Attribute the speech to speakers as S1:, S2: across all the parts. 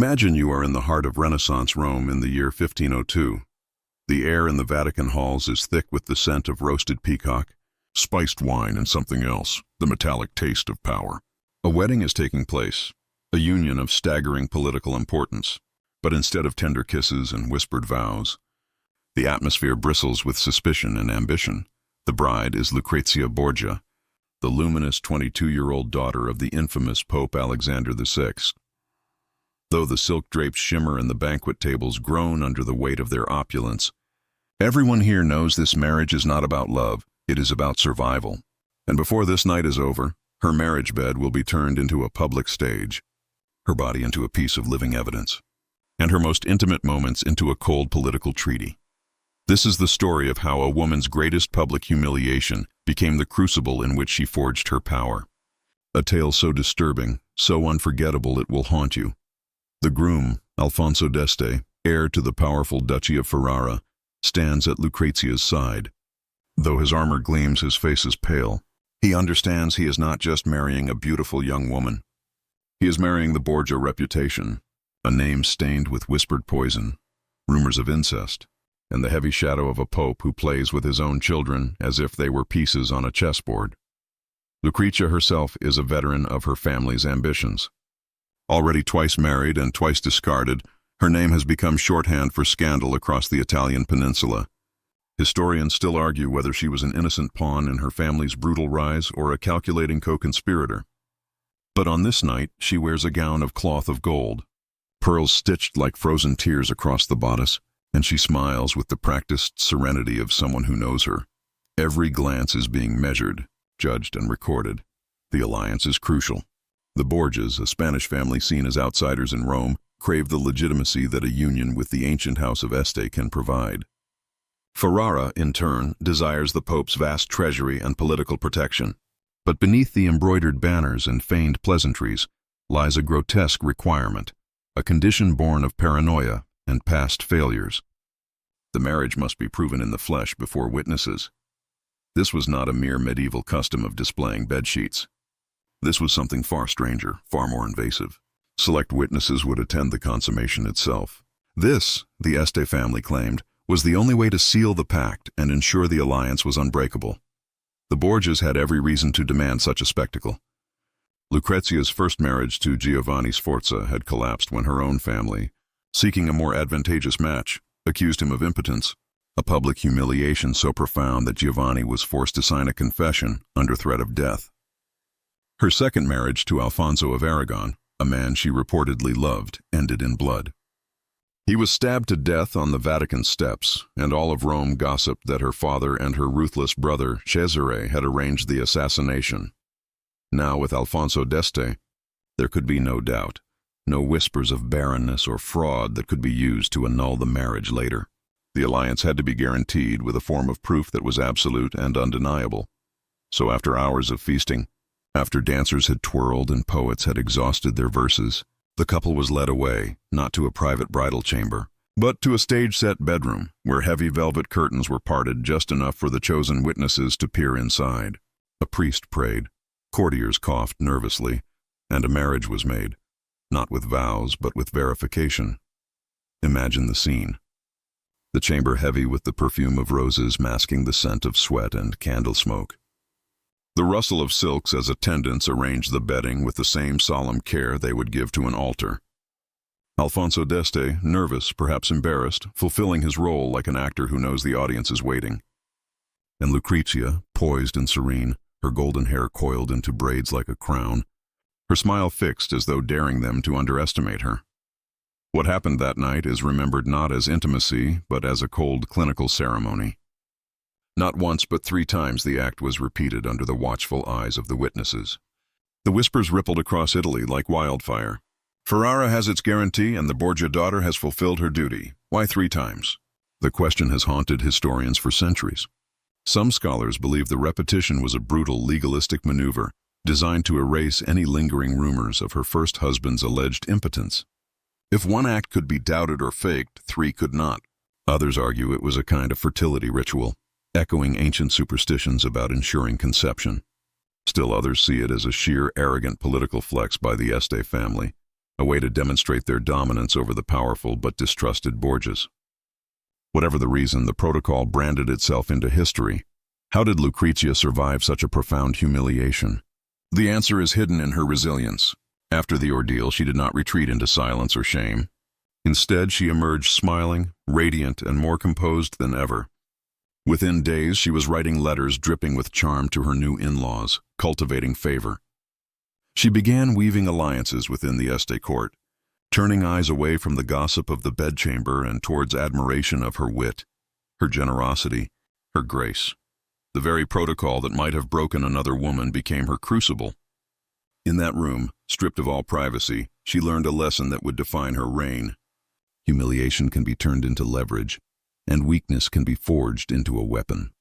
S1: Imagine you are in the heart of Renaissance Rome in the year 1502. The air in the Vatican halls is thick with the scent of roasted peacock, spiced wine, and something else, the metallic taste of power. A wedding is taking place, a union of staggering political importance. But instead of tender kisses and whispered vows, the atmosphere bristles with suspicion and ambition. The bride is Lucrezia Borgia, the luminous 22-year-old daughter of the infamous Pope Alexander VI. Though the silk drapes shimmer and the banquet tables groan under the weight of their opulence, everyone here knows this marriage is not about love, it is about survival. And before this night is over, her marriage bed will be turned into a public stage, her body into a piece of living evidence, and her most intimate moments into a cold political treaty. This is the story of how a woman's greatest public humiliation became the crucible in which she forged her power. A tale so disturbing, so unforgettable it will haunt you. The groom, Alfonso d'Este, heir to the powerful Duchy of Ferrara, stands at Lucrezia's side. Though his armor gleams, his face is pale. He understands he is not just marrying a beautiful young woman. He is marrying the Borgia reputation, a name stained with whispered poison, rumors of incest, and the heavy shadow of a pope who plays with his own children as if they were pieces on a chessboard. Lucrezia herself is a veteran of her family's ambitions. Already twice married and twice discarded, her name has become shorthand for scandal across the Italian peninsula. Historians still argue whether she was an innocent pawn in her family's brutal rise or a calculating co-conspirator. But on this night, she wears a gown of cloth of gold, pearls stitched like frozen tears across the bodice, and she smiles with the practiced serenity of someone who knows her. Every glance is being measured, judged, and recorded. The alliance is crucial. The Borgias, a Spanish family seen as outsiders in Rome, crave the legitimacy that a union with the ancient house of Este can provide. Ferrara, in turn, desires the Pope's vast treasury and political protection. But beneath the embroidered banners and feigned pleasantries lies a grotesque requirement, a condition born of paranoia and past failures. The marriage must be proven in the flesh before witnesses. This was not a mere medieval custom of displaying bedsheets. This was something far stranger, far more invasive. Select witnesses would attend the consummation itself. This, the Este family claimed, was the only way to seal the pact and ensure the alliance was unbreakable. The Borgias had every reason to demand such a spectacle. Lucrezia's first marriage to Giovanni Sforza had collapsed when her own family, seeking a more advantageous match, accused him of impotence, a public humiliation so profound that Giovanni was forced to sign a confession under threat of death. Her second marriage to Alfonso of Aragon, a man she reportedly loved, ended in blood. He was stabbed to death on the Vatican steps, and all of Rome gossiped that her father and her ruthless brother, Cesare, had arranged the assassination. Now, with Alfonso d'Este, there could be no doubt, no whispers of barrenness or fraud that could be used to annul the marriage later. The alliance had to be guaranteed with a form of proof that was absolute and undeniable. So after hours of feasting, after dancers had twirled and poets had exhausted their verses, the couple was led away, not to a private bridal chamber, but to a stage-set bedroom, where heavy velvet curtains were parted just enough for the chosen witnesses to peer inside. A priest prayed, courtiers coughed nervously, and a marriage was made, not with vows, but with verification. Imagine the scene. The chamber heavy with the perfume of roses masking the scent of sweat and candle smoke. The rustle of silks as attendants arranged the bedding with the same solemn care they would give to an altar. Alfonso d'Este, nervous, perhaps embarrassed, fulfilling his role like an actor who knows the audience is waiting. And Lucrezia, poised and serene, her golden hair coiled into braids like a crown, her smile fixed as though daring them to underestimate her. What happened that night is remembered not as intimacy, but as a cold clinical ceremony. Not once but 3 times the act was repeated under the watchful eyes of the witnesses. The whispers rippled across Italy like wildfire. Ferrara has its guarantee and the Borgia daughter has fulfilled her duty. Why 3 times? The question has haunted historians for centuries. Some scholars believe the repetition was a brutal legalistic maneuver designed to erase any lingering rumors of her first husband's alleged impotence. If one act could be doubted or faked, 3 could not. Others argue it was a kind of fertility ritual, echoing ancient superstitions about ensuring conception. Still others see it as a sheer, arrogant political flex by the Este family, a way to demonstrate their dominance over the powerful but distrusted Borgias. Whatever the reason, the protocol branded itself into history. How did Lucrezia survive such a profound humiliation? The answer is hidden in her resilience. After the ordeal, she did not retreat into silence or shame. Instead, she emerged smiling, radiant, and more composed than ever. Within days, she was writing letters dripping with charm to her new in-laws, cultivating favor. She began weaving alliances within the Este court, turning eyes away from the gossip of the bedchamber and towards admiration of her wit, her generosity, her grace. The very protocol that might have broken another woman became her crucible. In that room, stripped of all privacy, she learned a lesson that would define her reign. Humiliation can be turned into leverage, and weakness can be forged into a weapon.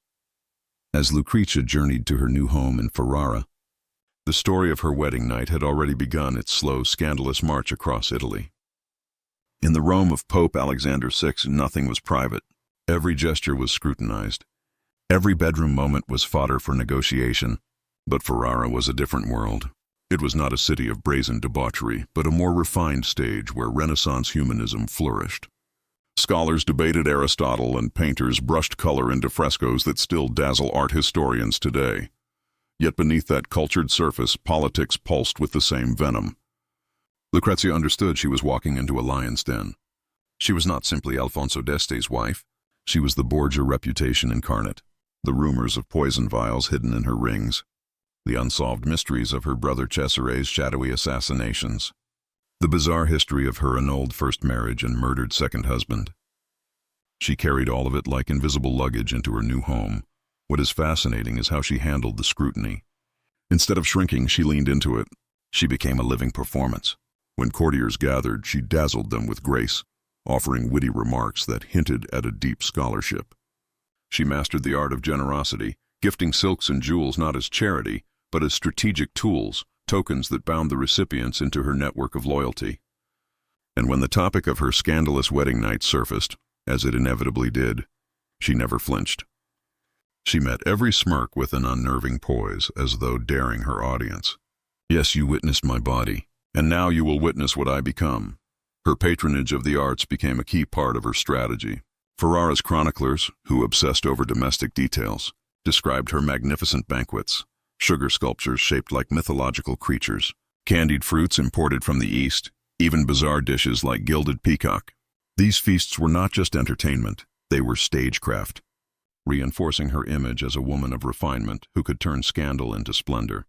S1: As Lucrezia journeyed to her new home in Ferrara, the story of her wedding night had already begun its slow, scandalous march across Italy. In the Rome of Pope Alexander VI, nothing was private. Every gesture was scrutinized. Every bedroom moment was fodder for negotiation. But Ferrara was a different world. It was not a city of brazen debauchery, but a more refined stage where Renaissance humanism flourished. Scholars debated Aristotle and painters brushed color into frescoes that still dazzle art historians today. Yet beneath that cultured surface, politics pulsed with the same venom. Lucrezia understood she was walking into a lion's den. She was not simply Alfonso d'Este's wife. She was the Borgia reputation incarnate, the rumors of poison vials hidden in her rings, the unsolved mysteries of her brother Cesare's shadowy assassinations, the bizarre history of her annulled first marriage and murdered second husband. She carried all of it like invisible luggage into her new home. What is fascinating is how she handled the scrutiny. Instead of shrinking, she leaned into it. She became a living performance. When courtiers gathered, she dazzled them with grace, offering witty remarks that hinted at a deep scholarship. She mastered the art of generosity, gifting silks and jewels not as charity, but as strategic tools, tokens that bound the recipients into her network of loyalty. And when the topic of her scandalous wedding night surfaced, as it inevitably did, she never flinched. She met every smirk with an unnerving poise, as though daring her audience. Yes, you witnessed my body, and now you will witness what I become. Her patronage of the arts became a key part of her strategy. Ferrara's chroniclers, who obsessed over domestic details, described her magnificent banquets, sugar sculptures shaped like mythological creatures, candied fruits imported from the East, even bizarre dishes like gilded peacock. These feasts were not just entertainment, they were stagecraft, reinforcing her image as a woman of refinement who could turn scandal into splendor.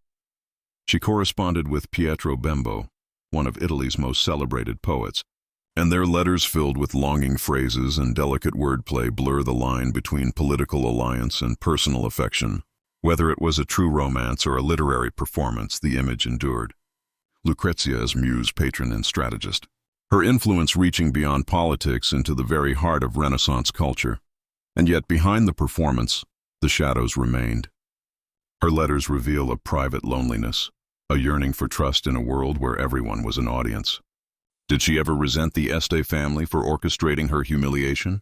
S1: She corresponded with Pietro Bembo, one of Italy's most celebrated poets, and their letters filled with longing phrases and delicate wordplay blur the line between political alliance and personal affection. Whether it was a true romance or a literary performance, the image endured. Lucrezia as muse, patron, and strategist, her influence reaching beyond politics into the very heart of Renaissance culture. And yet behind the performance, the shadows remained. Her letters reveal a private loneliness, a yearning for trust in a world where everyone was an audience. Did she ever resent the Este family for orchestrating her humiliation?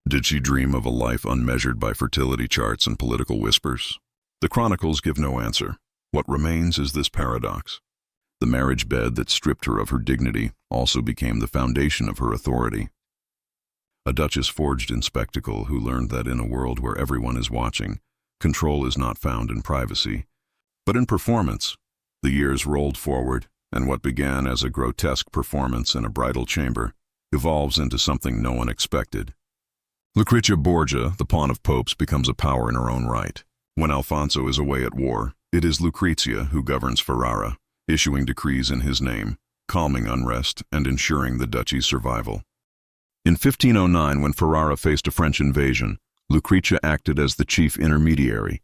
S1: Did she dream of a life unmeasured by fertility charts and political whispers? The chronicles give no answer. What remains is this paradox. The marriage bed that stripped her of her dignity also became the foundation of her authority. A duchess forged in spectacle who learned that in a world where everyone is watching, control is not found in privacy, but in performance. The years rolled forward, and what began as a grotesque performance in a bridal chamber evolves into something no one expected. Lucrezia Borgia, the pawn of popes, becomes a power in her own right. When Alfonso is away at war, it is Lucrezia who governs Ferrara, issuing decrees in his name, calming unrest and ensuring the duchy's survival. In 1509, when Ferrara faced a French invasion, Lucrezia acted as the chief intermediary,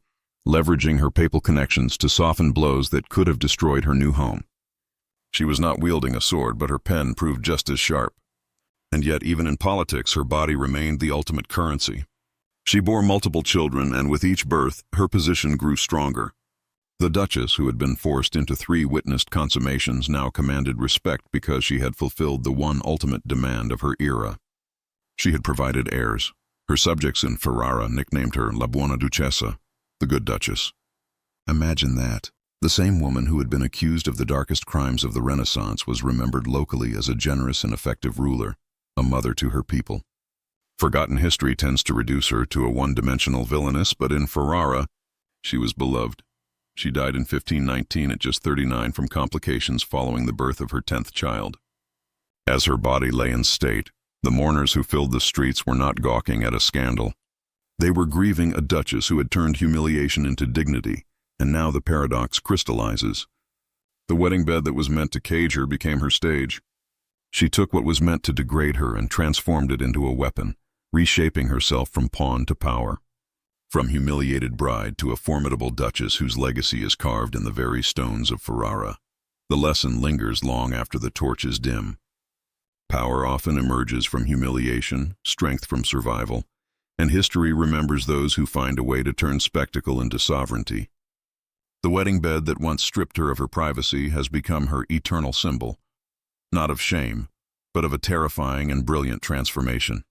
S1: leveraging her papal connections to soften blows that could have destroyed her new home. She was not wielding a sword, but her pen proved just as sharp. And yet, even in politics, her body remained the ultimate currency. She bore multiple children, and with each birth, her position grew stronger. The duchess, who had been forced into 3 witnessed consummations, now commanded respect because she had fulfilled the one ultimate demand of her era. She had provided heirs. Her subjects in Ferrara nicknamed her La Buona Duchessa, the Good Duchess. Imagine that. The same woman who had been accused of the darkest crimes of the Renaissance was remembered locally as a generous and effective ruler, a mother to her people. Forgotten history tends to reduce her to a one-dimensional villainess, but in Ferrara, she was beloved. She died in 1519 at just 39 from complications following the birth of her 10th child. As her body lay in state, the mourners who filled the streets were not gawking at a scandal. They were grieving a duchess who had turned humiliation into dignity, and now the paradox crystallizes. The wedding bed that was meant to cage her became her stage. She took what was meant to degrade her and transformed it into a weapon, reshaping herself from pawn to power. From humiliated bride to a formidable duchess whose legacy is carved in the very stones of Ferrara. The lesson lingers long after the torches dim. Power often emerges from humiliation, strength from survival, and history remembers those who find a way to turn spectacle into sovereignty. The wedding bed that once stripped her of her privacy has become her eternal symbol, not of shame, but of a terrifying and brilliant transformation.